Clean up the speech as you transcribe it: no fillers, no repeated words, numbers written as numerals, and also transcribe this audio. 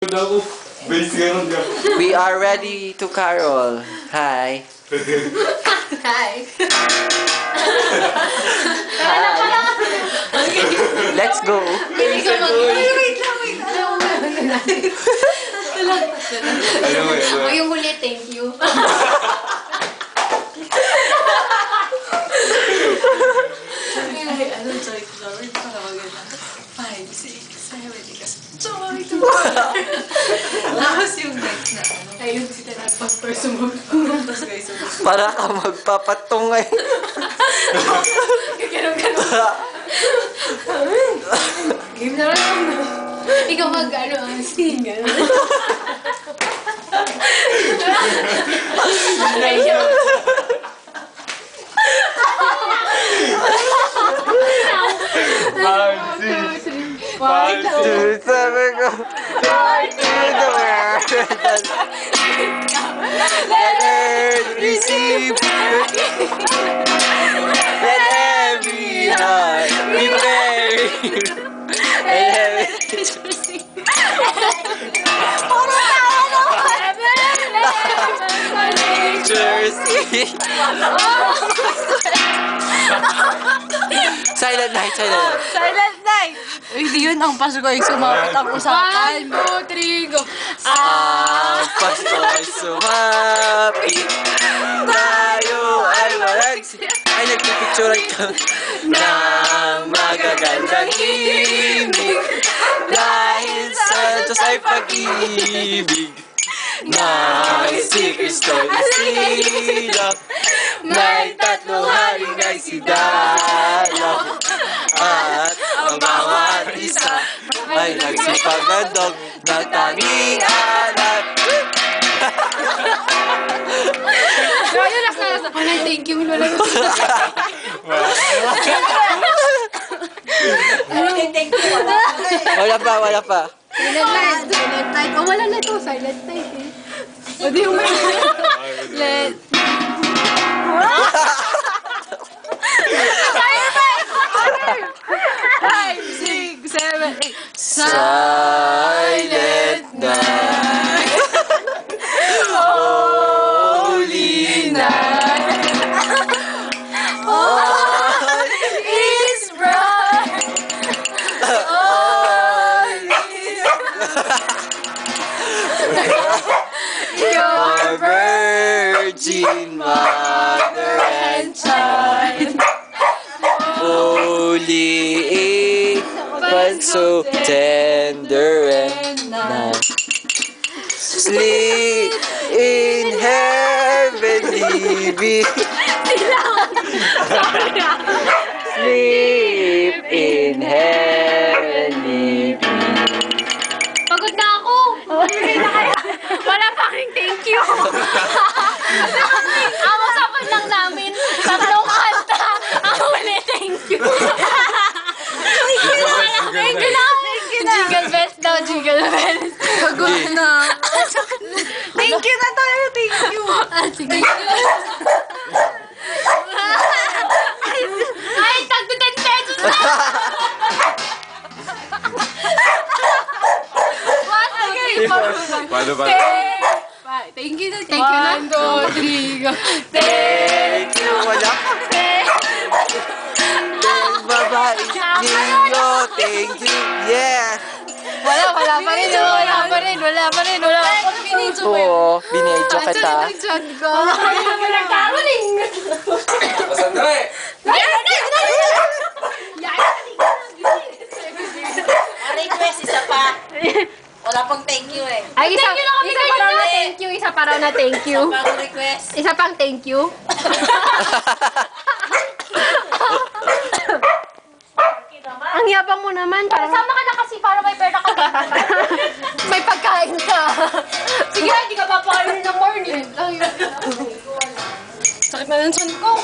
Nanonood ako. Base ganun ka. We are ready to carol. Hi. Hi. Let's go. Wait lang. O yung huli, thank you. Ano, joy flower? Para maganda. 5, 6, 7, 8, joy to tapos yung next na ano. Ayun, sila na pag-per sumugpong. Tapos guys, Para ka magpapatungay. ganun. Game na lang. Ikaw mag-ano, sing. One, two, seven, go. Fly to the world. Let earth receive. Let every heart be merry. And heaven receive. Silent night, silent night. Silent night! Hindi yun ang Pasko'y sumapit ang usapan. 1, 2, 3, go! Ang Pasko'y sumapit. Tayo ay ay nagpipicturean ka ng magagandang himig. Dahil sa Diyos ay pag-ibig. Na si Kristo'y isilak. May tatlong haring ay sidalak. At ang bawat isa ay nagsipagandog ng tanging anak. So, ayun, nasa. Thank you, wala na. Thank you, Wala pa. Silent night. Oh, wala na to. Silent night eh. O, di yung let... Silent night! 5, 6, 7, 8. Silent night. Holy night. All is bright. All is Your Virgin Mother and Child. Holy but so tender and nice. Sleep in heavenly be. Sleep in heavenly be. Pagod na ako. Wala pa rin thank you. Ang usapan lang namin, tatlong kanta. Ang huli, thank you. Thank you na. Jingle bells daw, jingle bells. Pagod na. Thank you na tayo, thank you. Sige. Ay, tagdo 10 pesos na. Paano ba? Thank you na, thank you na. 1, 2, 3, go. Thank you. Wala pa. Babae ninyo. Thank you. Yeah. Wala pa rin. Oo, binidyo kita. Nagkaroling! Masandre! Request, isa pa. Wala pang thank you eh. Ay, isa pa raw na thank you. Isa pa raw na thank you. Isa pang request. Isa pang thank you. Ang yabang mo naman. Sama ka na kasi para may pera ka. May pagkain ka. Sige, hindi ka papakain ng morning. Sakit na ng son ko.